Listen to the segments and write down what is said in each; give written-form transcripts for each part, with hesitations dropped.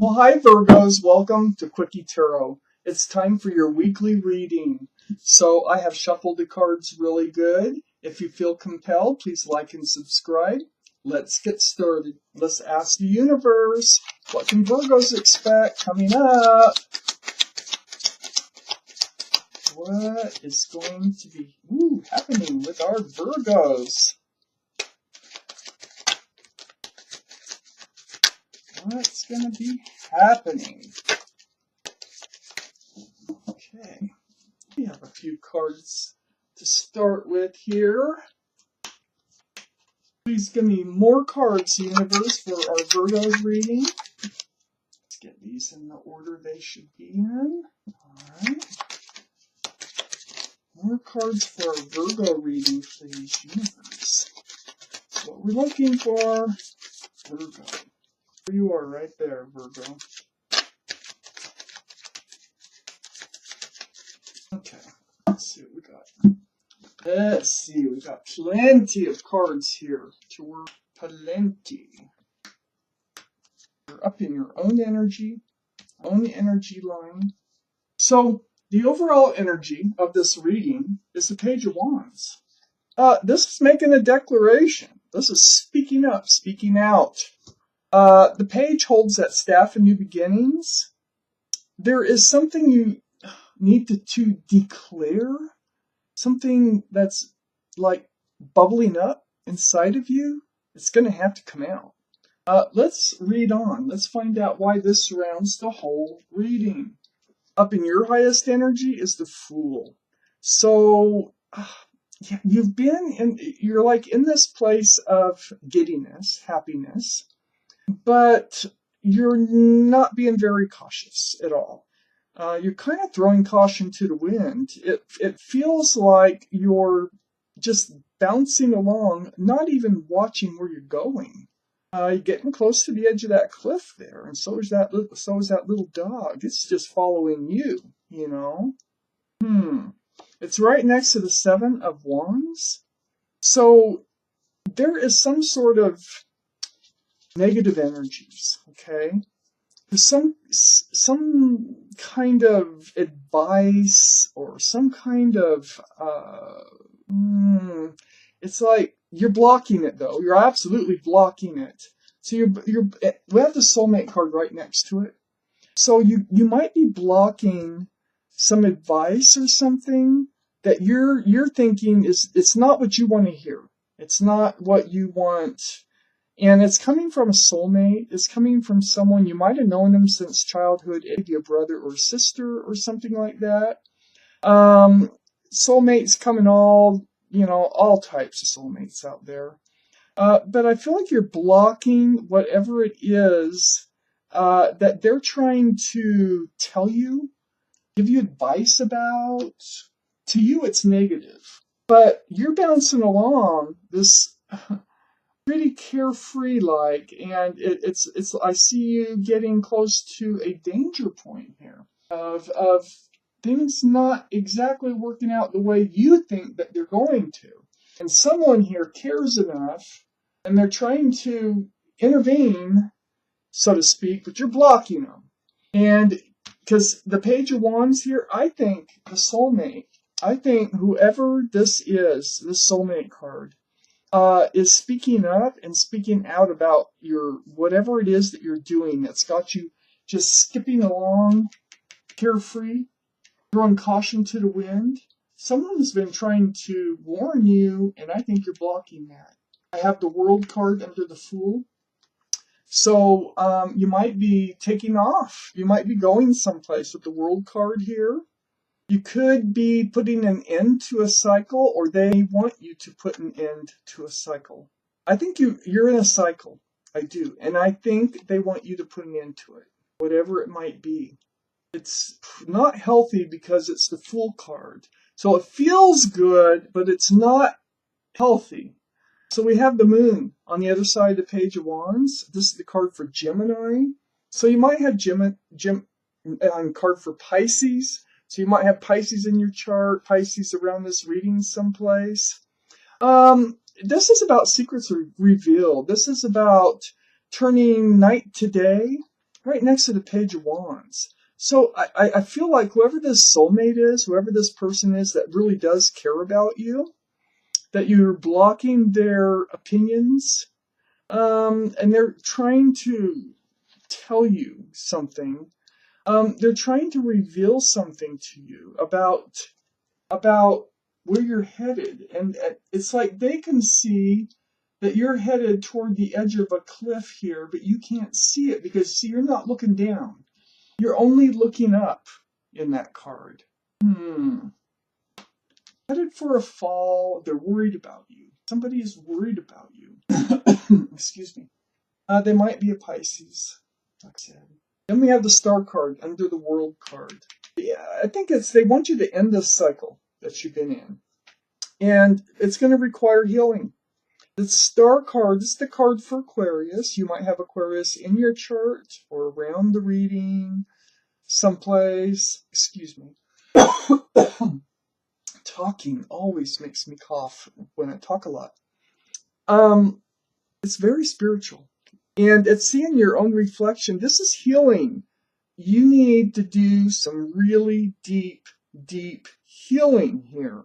Well, hi Virgos, welcome to Quickie Tarot. It's time for your weekly reading. So I have shuffled the cards really good. If you feel compelled, please like and subscribe. Let's get started. Let's ask the universe, what can Virgos expect coming up? What is going to be happening with our Virgos? What's going to be happening? Okay, we have a few cards to start with here. Please give me more cards, universe, for our Virgos reading. Let's get these in the order they should be in. Alright. More cards for our Virgo reading, please, universe. That's what we're looking for. Virgo. There you are right there, Virgo. Okay, let's see what we got. Let's see, we got plenty of cards here to work. Plenty. You're up in your own energy line. So, the overall energy of this reading is the Page of Wands. This is making a declaration. This is speaking up, speaking out. The page holds that staff of new beginnings. There is something you need to declare, something that's like bubbling up inside of you. It's going to have to come out. Let's read on. Let's find out why this surrounds the whole reading. Up in your highest energy is the Fool. So you're like in this place of giddiness, happiness, but you're not being very cautious at all. You're kind of throwing caution to the wind. It feels like you're just bouncing along, not even watching where you're going. You're getting close to the edge of that cliff there, and so is that little dog. It's just following you, you know. It's right next to the Seven of Wands. So there is some sort of negative energies, okay? There's some kind of advice or some kind of it's like you're blocking it though. You're absolutely blocking it. So we have the Soulmate card right next to it. So you might be blocking some advice or something that you're thinking it's not what you want to hear. It's not what you want. And it's coming from a soulmate. It's coming from someone you might have known them since childhood, maybe a brother or sister or something like that. Soulmates come in all types of soulmates out there. But I feel like you're blocking whatever it is that they're trying to tell you, give you advice about. To you, it's negative. But you're bouncing along this pretty carefree and it's I see you getting close to a danger point here of things not exactly working out the way you think that they're going to. And someone here cares enough and they're trying to intervene, so to speak, but you're blocking them. And because the Page of Wands here, I think the soulmate, I think whoever this is, this soulmate card, is speaking up and speaking out about your whatever it is that you're doing that's got you just skipping along carefree, throwing caution to the wind. Someone has been trying to warn you, and I think you're blocking that. I have the World card under the Fool. So you might be taking off. You might be going someplace with the World card here. You could be putting an end to a cycle, or they want you to put an end to a cycle. I think you're in a cycle. I do. And I think they want you to put an end to it, whatever it might be. It's not healthy because it's the Fool card. So it feels good, but it's not healthy. So we have the Moon on the other side of the Page of Wands. This is the card for Gemini. So you might have card for Pisces. So you might have Pisces in your chart, Pisces around this reading someplace. This is about secrets revealed. This is about turning night to day. right next to the Page of Wands. So I feel like whoever this soulmate is, whoever this person is that really does care about you, that you're blocking their opinions, and they're trying to tell you something. They're trying to reveal something to you about where you're headed, and it's like they can see that you're headed toward the edge of a cliff here, but you can't see it because, see, you're not looking down. You're only looking up in that card. Headed for a fall. They're worried about you. Somebody is worried about you. Excuse me. They might be a Pisces, like I said. Then we have the Star card under the World card. Yeah, I think they want you to end this cycle that you've been in. And it's going to require healing. The Star card, this is the card for Aquarius. You might have Aquarius in your chart or around the reading, someplace. Excuse me. Talking always makes me cough when I talk a lot. It's very spiritual. And it's seeing your own reflection. This is healing. You need to do some really deep, deep healing here.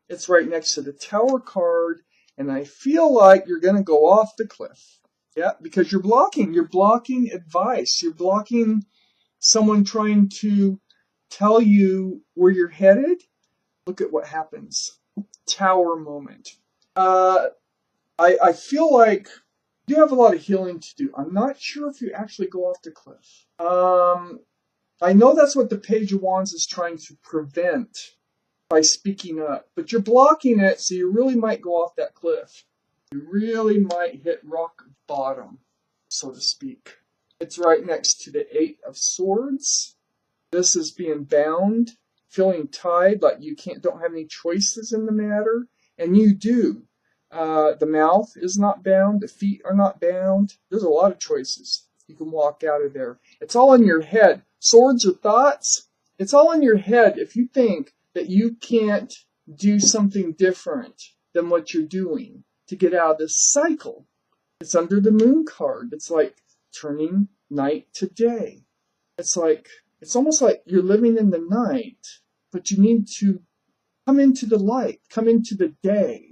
It's right next to the Tower card, and I feel like you're going to go off the cliff. Yeah, because you're blocking advice. You're blocking someone trying to tell you where you're headed. Look at what happens. Tower moment. I feel like you have a lot of healing to do. I'm not sure if you actually go off the cliff. I know that's what the Page of Wands is trying to prevent by speaking up, but you're blocking it, so you really might go off that cliff. You really might hit rock bottom, so to speak. It's right next to the Eight of Swords. This is being bound, feeling tied, like you don't have any choices in the matter, and you do. The mouth is not bound, the feet are not bound. There's a lot of choices. You can walk out of there. It's all in your head. Swords or thoughts, it's all in your head if you think that you can't do something different than what you're doing to get out of this cycle. It's under the Moon card. It's like turning night to day. It's almost like you're living in the night, but you need to come into the light, come into the day.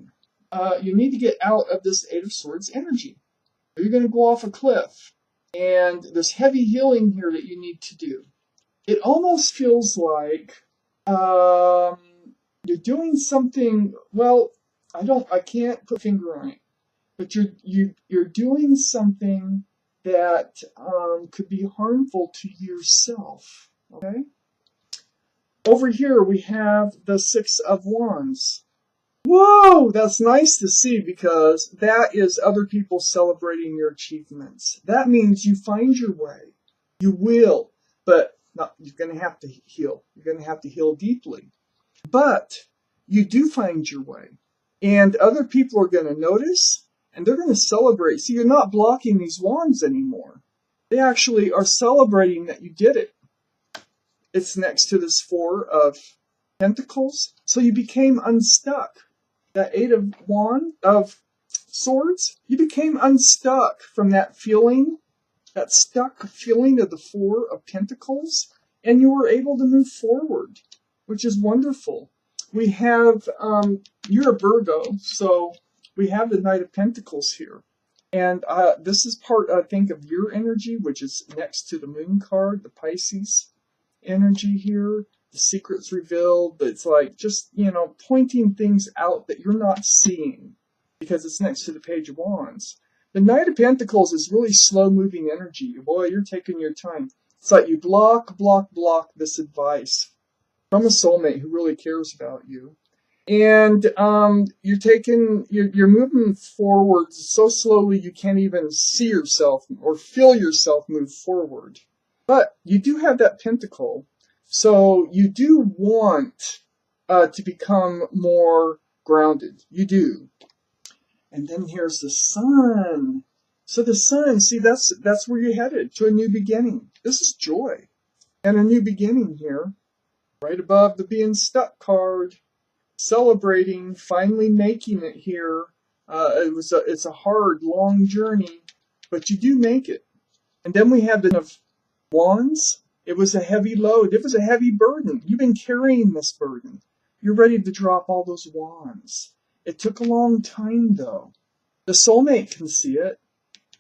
You need to get out of this Eight of Swords energy. You're going to go off a cliff, and there's heavy healing here that you need to do. It almost feels like you're doing something. Well, I can't put a finger on it, but you're doing something that could be harmful to yourself. Okay. Over here we have the Six of Wands. Whoa, that's nice to see because that is other people celebrating your achievements. That means you find your way. You will, but you're going to have to heal. You're going to have to heal deeply. But you do find your way. And other people are going to notice and they're going to celebrate. See, you're not blocking these wands anymore. They actually are celebrating that you did it. It's next to this Four of Pentacles. So you became unstuck. That Eight of Swords, you became unstuck from that feeling, that stuck feeling of the Four of Pentacles, and you were able to move forward, which is wonderful. We have, you're a Virgo, so we have the Knight of Pentacles here. And this is part, I think, of your energy, which is next to the Moon card, the Pisces energy here. The secrets revealed. It's like just, pointing things out that you're not seeing because it's next to the Page of Wands. The Knight of Pentacles is really slow-moving energy. Boy, you're taking your time. It's like you block this advice from a soulmate who really cares about you. And you're moving forward so slowly you can't even see yourself or feel yourself move forward. But you do have that pentacle. So you do want to become more grounded. You do. And then here's the Sun. So the Sun, see, that's where you're headed, to a new beginning. This is joy. And a new beginning here. Right above the Being Stuck card. Celebrating, finally making it here. It's a hard, long journey. But you do make it. And then we have the Wands, it was a heavy load. It was a heavy burden. You've been carrying this burden. You're ready to drop all those wands. It took a long time, though. The soulmate can see it.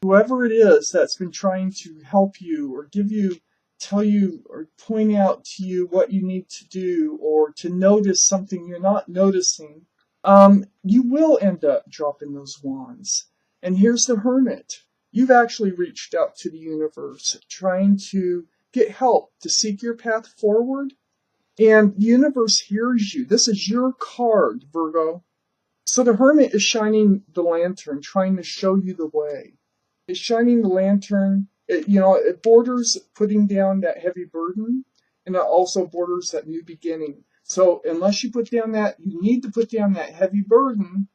Whoever it is that's been trying to help you or give you, tell you, or point out to you what you need to do or to notice something you're not noticing, you will end up dropping those wands. And here's the Hermit. You've actually reached out to the universe, trying to get help to seek your path forward. And the universe hears you. This is your card, Virgo. So the Hermit is shining the lantern, trying to show you the way. It's shining the lantern. It borders putting down that heavy burden, and it also borders that new beginning. So unless you need to put down that heavy burden,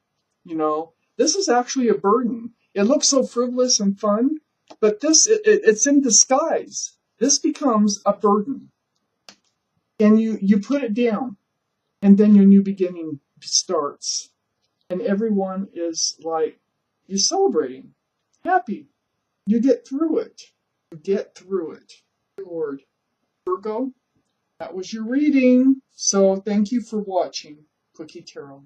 this is actually a burden. It looks so frivolous and fun, but it's in disguise. This becomes a burden. And you put it down, and then your new beginning starts. And everyone is like, you're celebrating, happy. You get through it. You get through it. Lord. Virgo, that was your reading. So thank you for watching Cookie Tarot.